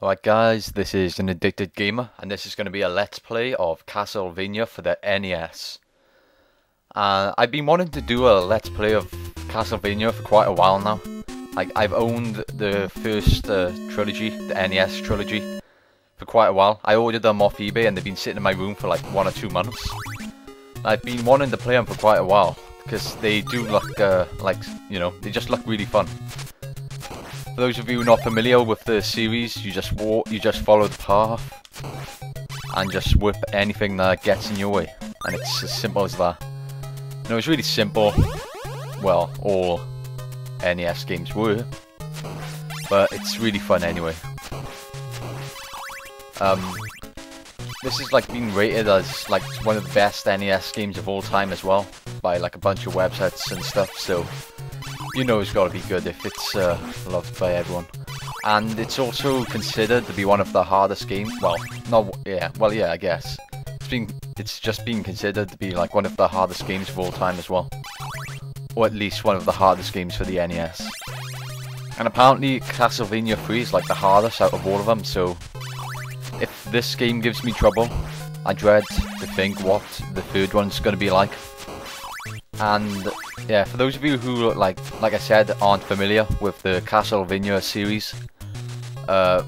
Alright guys, this is an Addicted Gamer, and this is going to be a Let's Play of Castlevania for the NES. I've been wanting to do a Let's Play of Castlevania for quite a while now. Like, I've owned the first trilogy, the NES trilogy, for quite a while. I ordered them off eBay and they've been sitting in my room for like 1 or 2 months. I've been wanting to play them for quite a while, because they do look, they just look really fun. For those of you not familiar with the series, you just follow the path and just whip anything that gets in your way, and it's as simple as that. You know, it's really simple. Well, all NES games were, but it's really fun anyway. This is like being rated as like one of the best NES games of all time as well, by like a bunch of websites and stuff, so you know it's got to be good if it's loved by everyone. And it's also considered to be one of the hardest games. I guess it's just being considered to be like one of the hardest games of all time as well, or at least one of the hardest games for the NES. And apparently Castlevania 3 is like the hardest out of all of them, so if this game gives me trouble, I dread to think what the third one's going to be like. And yeah, for those of you who, like I said, aren't familiar with the Castlevania series, for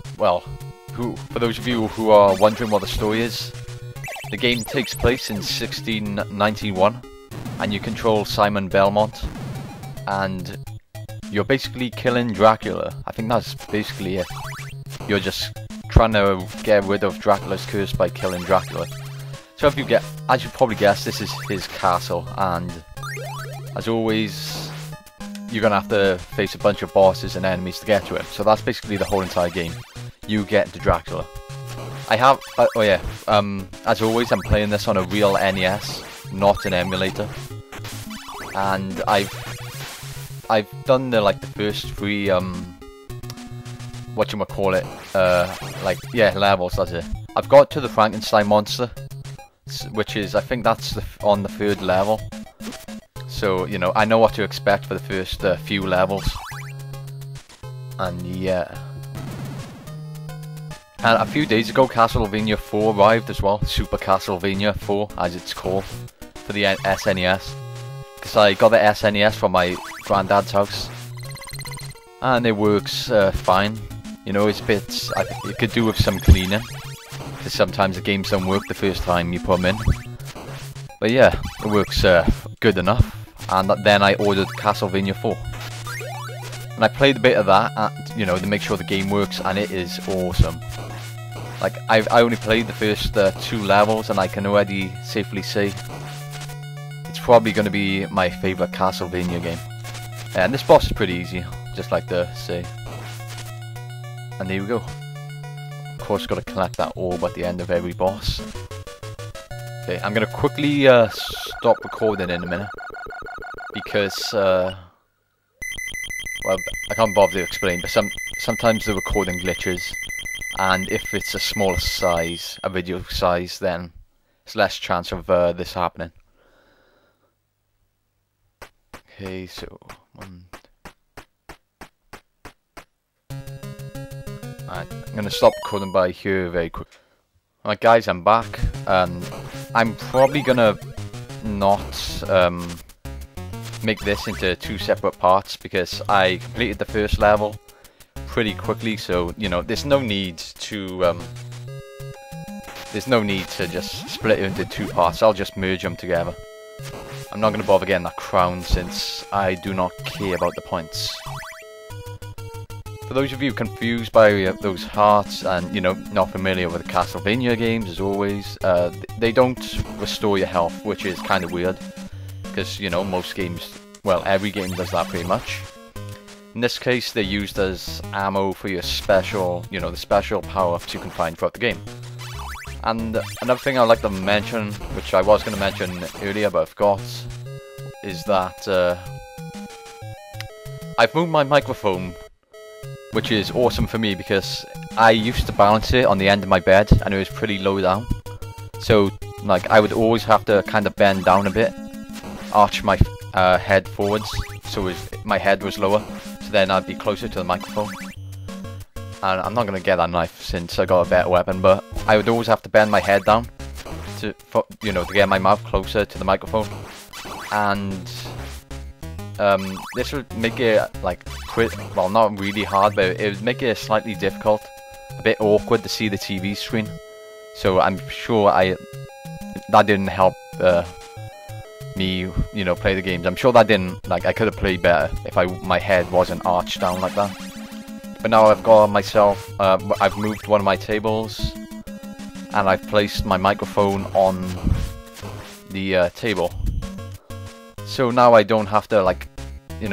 those of you who are wondering what the story is, the game takes place in 1691, and you control Simon Belmont, and you're basically killing Dracula. I think that's basically it. You're just trying to get rid of Dracula's curse by killing Dracula. So as you probably guessed, this is his castle, and as always, you're gonna have to face a bunch of bosses and enemies to get to him. So that's basically the whole entire game. You get to Dracula. As always, I'm playing this on a real NES, not an emulator. And I've done the first 3 levels. That's it. I've got to the Frankenstein monster, which is, I think that's on the 3rd level. So, you know, I know what to expect for the first few levels. And yeah. And a few days ago, Castlevania 4 arrived as well. Super Castlevania 4, as it's called, for the SNES. Because I got the SNES from my granddad's house. And it works fine. You know, it's bits I think it could do with some cleaning, because sometimes the games don't work the first time you put them in. But yeah, it works good enough. And then I ordered Castlevania 4. And I played a bit of that, you know, to make sure the game works, and it is awesome. Like, I only played the first 2 levels, and I can already safely say it's probably going to be my favourite Castlevania game. And this boss is pretty easy, just like to say. And there we go. Of course, got to collect that orb at the end of every boss. Okay, I'm going to quickly stop recording in a minute, because, I can't bother to explain, but sometimes the recording glitches, and if it's a smaller size, a video size, then there's less chance of this happening. Okay, so, Alright, I'm going to stop recording by here very quick. Alright guys, I'm back, and I'm probably going to not make this into 2 separate parts, because I completed the first level pretty quickly, so you know there's no need to just split it into 2 parts. I'll just merge them together. I'm not going to bother getting that crown, since I do not care about the points. For those of you confused by those hearts and, you know, not familiar with the Castlevania games, as always, they don't restore your health, which is kind of weird, because, you know, most games, well, every game does that pretty much. In this case, they're used as ammo for your special, you know, the special power-ups you can find throughout the game. And another thing I'd like to mention, which I was going to mention earlier but I forgot, is that I've moved my microphone, which is awesome for me, because I used to balance it on the end of my bed and it was pretty low down. So, like, I would always have to kind of bend down a bit, arch my head forwards, so my head was lower, so then I'd be closer to the microphone. and I'm not gonna get that knife since I got a better weapon, but I would always have to bend my head down to get my mouth closer to the microphone, and this would make it like well, not really hard, but it would make it slightly difficult, a bit awkward to see the TV screen. So I'm sure that didn't help me, play the games. I'm sure that didn't, I could have played better if my head wasn't arched down like that. But now I've got myself, I've moved one of my tables, and I've placed my microphone on the table. So now I don't have to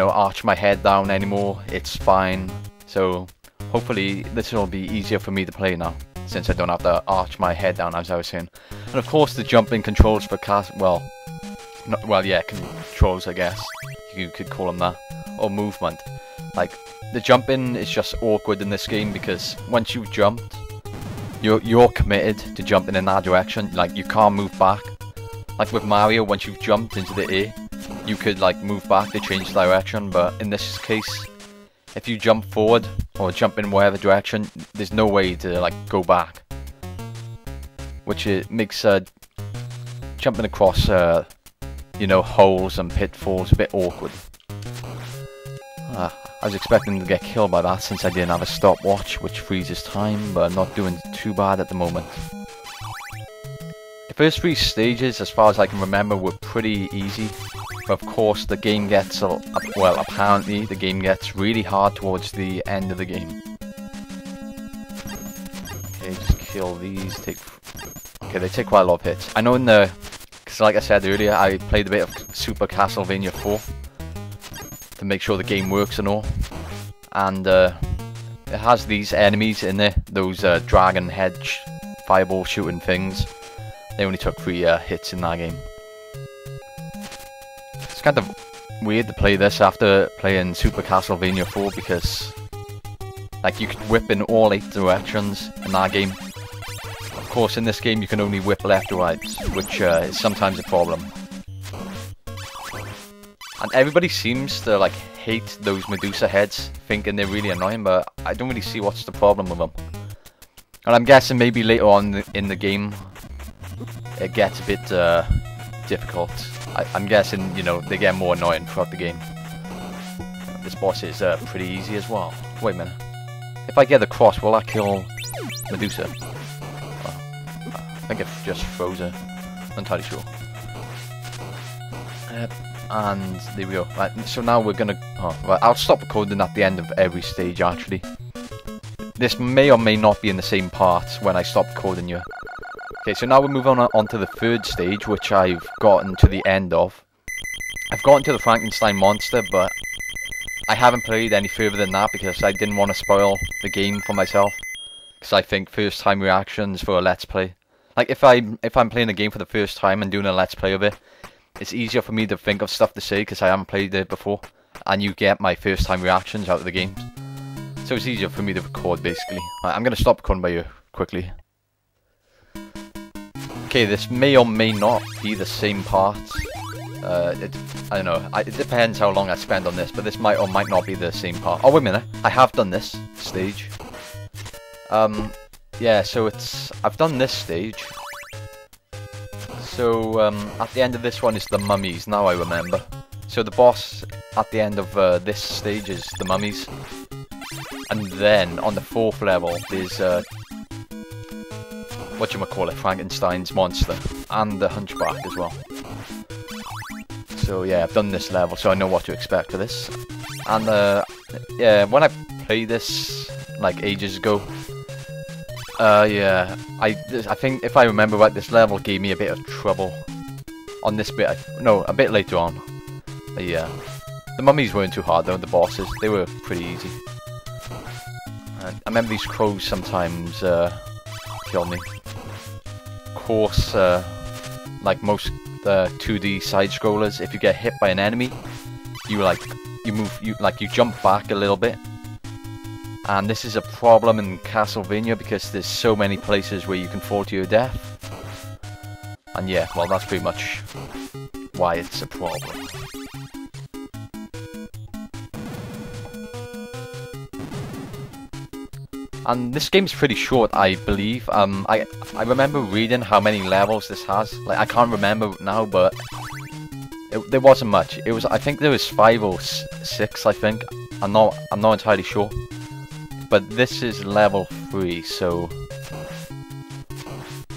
arch my head down anymore. It's fine. So hopefully this will be easier for me to play now, since I don't have to arch my head down, as I was saying. And of course the jumping controls for controls, I guess you could call them that, or movement. The jumping is just awkward in this game, because once you've jumped, you're committed to jumping in that direction. You can't move back. With Mario, once you've jumped into the air, you could move back to change direction, but in this case, if you jump forward or jump in whatever direction, there's no way to go back, which it makes jumping across holes and pitfalls a bit awkward. I was expecting to get killed by that since I didn't have a stopwatch which freezes time, but I'm not doing too bad at the moment. The first 3 stages, as far as I can remember, were pretty easy. But of course the game gets, apparently the game gets really hard towards the end of the game. Okay, just kill these, okay, they take quite a lot of hits. I know because like I said earlier, I played a bit of Super Castlevania 4 to make sure the game works and all. And it has these enemies in there, those dragon head fireball shooting things. They only took 3 hits in that game. It's kind of weird to play this after playing Super Castlevania 4, because you could whip in all 8 directions in that game. Of course in this game you can only whip left or right, which is sometimes a problem. And everybody seems to hate those Medusa heads, thinking they're really annoying, but I don't really see what's the problem with them. And I'm guessing maybe later on in the game it gets a bit difficult. I'm guessing, they get more annoying throughout the game. This boss is pretty easy as well. Wait a minute. If I get the cross, will that kill Medusa? Oh, I think it just froze her. Not entirely sure. And there we go. Right, so now we're gonna... I'll stop recording at the end of every stage, actually. This may or may not be in the same part when I stop recording you. Okay, so now we're moving on to the 3rd stage, which I've gotten to the end of. I've gotten to the Frankenstein monster, but I haven't played any further than that because I didn't want to spoil the game for myself. Because I think first time reactions for a Let's Play. If I'm playing a game for the first time and doing a Let's Play of it, it's easier for me to think of stuff to say because I haven't played it before. And you get my first time reactions out of the games. So it's easier for me to record, basically. Right, I'm going to stop recording by you quickly. Okay, this may or may not be the same part. I don't know. It depends how long I spend on this, but this might or might not be the same part. Oh, wait a minute. I have done this stage. Yeah, so I've done this stage. So, at the end of this one is the mummies, now I remember. So the boss at the end of this stage is the mummies. And then, on the 4th level, there's whatchamacallit, Frankenstein's monster, and the Hunchback as well. So yeah, I've done this level, so I know what to expect for this. And yeah, when I played this ages ago, yeah, I think if I remember right, this level gave me a bit of trouble on this bit. No, a bit later on. But yeah, the mummies weren't too hard though. The bosses, they were pretty easy. I remember these crows sometimes kill me. Of course, like most 2D side scrollers, if you get hit by an enemy, you jump back a little bit. And this is a problem in Castlevania because there's so many places where you can fall to your death. And yeah, well, that's pretty much why it's a problem. And this game's pretty short, I believe. I remember reading how many levels this has. Like, I can't remember now, but there wasn't much. It was, I think there was 5 or 6. I think I'm not entirely sure. But this is level 3, so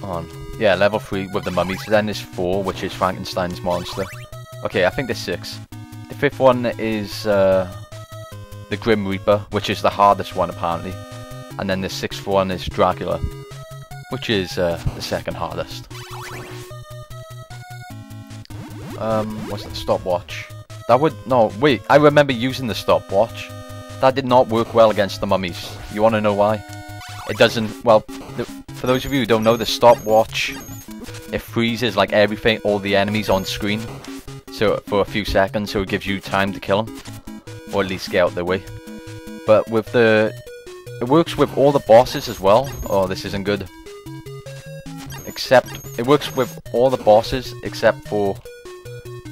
on. Yeah, level 3 with the mummies. Then there's 4, which is Frankenstein's monster. Okay, I think there's 6. The 5th one is the Grim Reaper, which is the hardest one apparently. And then the 6th one is Dracula, which is the 2nd hardest. What's the stopwatch? That would, no, wait, I remember using the stopwatch. That did not work well against the mummies. You want to know why? It doesn't, well, for those of you who don't know, the stopwatch, it freezes like everything, all the enemies on screen, so for a few seconds, so it gives you time to kill them, or at least get out of their way. But with the, it works with all the bosses as well. Oh, this isn't good. Except, it works with all the bosses except for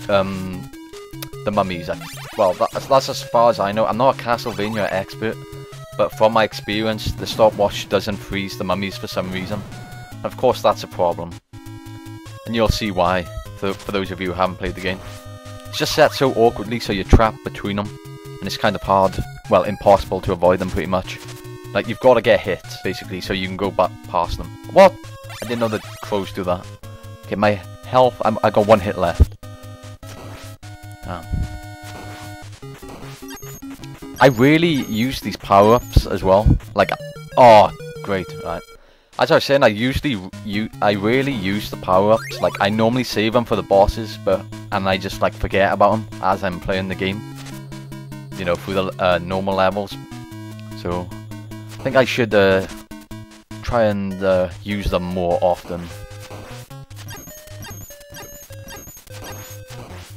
the mummies. Well, that's as far as I know. I'm not a Castlevania expert, but from my experience, the stopwatch doesn't freeze the mummies for some reason. And of course, that's a problem. And you'll see why, for those of you who haven't played the game. It's just set so awkwardly, so you're trapped between them. And it's kind of hard, well, impossible to avoid them pretty much. Like, you've got to get hit, basically, so you can go back past them. What? I didn't know the crows do that. Okay, my health, I got 1 hit left. I really use these power-ups as well. Like, oh, great, right. As I was saying, I rarely use the power-ups. Like, I normally save them for the bosses, and I just, like, forget about them as I'm playing the game. You know, through the normal levels. So, I think I should try and use them more often.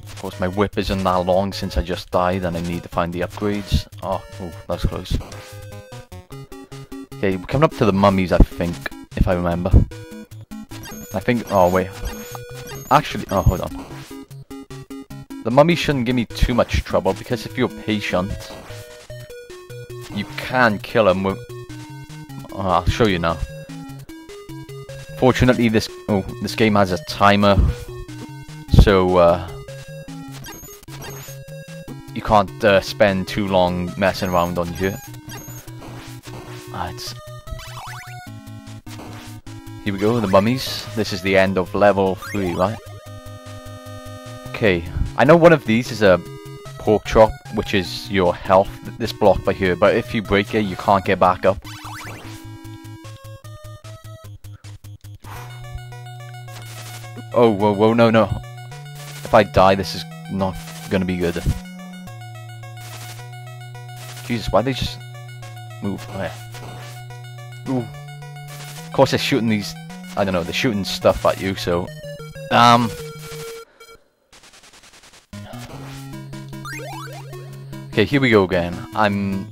Of course, my whip isn't that long since I just died and I need to find the upgrades. Oh, that's close. Okay, we're coming up to the mummies, I think, if I remember. I think, oh wait. Actually, oh, hold on. The mummies shouldn't give me too much trouble because if you're patient, you can kill them with... Oh, I'll show you now. Fortunately, this game has a timer, so you can't spend too long messing around on here. Here we go, the mummies. This is the end of level 3, right? Okay, I know one of these is a pork chop, which is your health, this block by here, but if you break it, you can't get back up. Oh, whoa, whoa, no, no. If I die, this is not gonna be good. Jesus, why they just move? Oh, yeah. Ooh. Of course, they're shooting these. I don't know. They're shooting stuff at you. So, okay, here we go again. I'm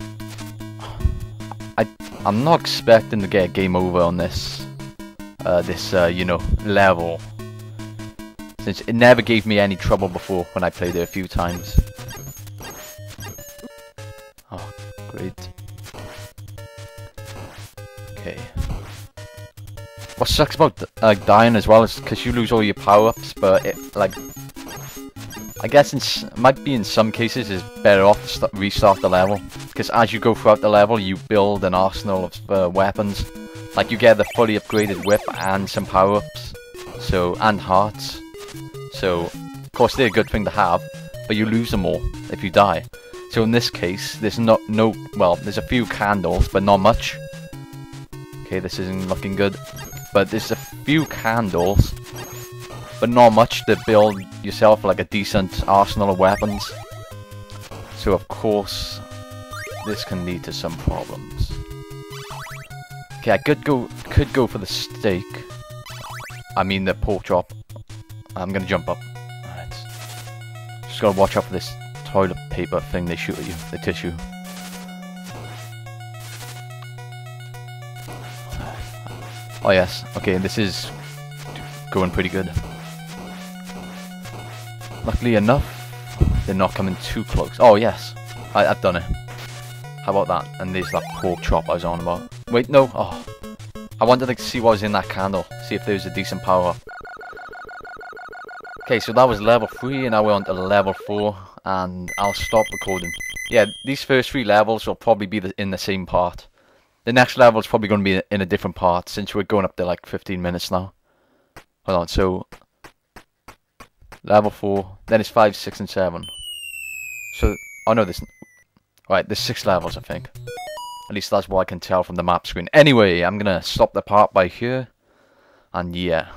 not expecting to get game over on this. You know, level. Since it never gave me any trouble before when I played it a few times. Oh, great. Okay. What sucks about dying as well is because you lose all your power-ups, but it, like, I guess it might be in some cases it's better off to restart the level, because as you go throughout the level you build an arsenal of weapons. Like, you get the fully upgraded whip and some power-ups, so, and hearts. So, of course they're a good thing to have, but you lose them all if you die. So in this case, there's well, there's a few candles, but not much. Okay, this isn't looking good. But there's a few candles, but not much to build yourself like a decent arsenal of weapons. So of course, this can lead to some problems. Okay, I could go for the steak. I mean the pork chop. I'm gonna jump up. Alright. Just gotta watch out for this toilet paper thing they shoot at you, the tissue. Oh yes, okay, this is going pretty good. Luckily enough, they're not coming too close. Oh yes, I've done it. How about that? And there's that pork chop I was on about. Wait, no. Oh. I wanted to see what was in that candle. See if there was a decent power up. Okay, so that was level 3, and now we're on to level 4. And I'll stop recording. Yeah, these first 3 levels will probably be in the same part. The next level is probably going to be in a different part, since we're going up to like 15 minutes now. Hold on, so... level 4, then it's 5, 6, and 7. So, oh no, right, there's 6 levels, I think. At least that's what I can tell from the map screen. Anyway, I'm gonna stop the part by here. And yeah.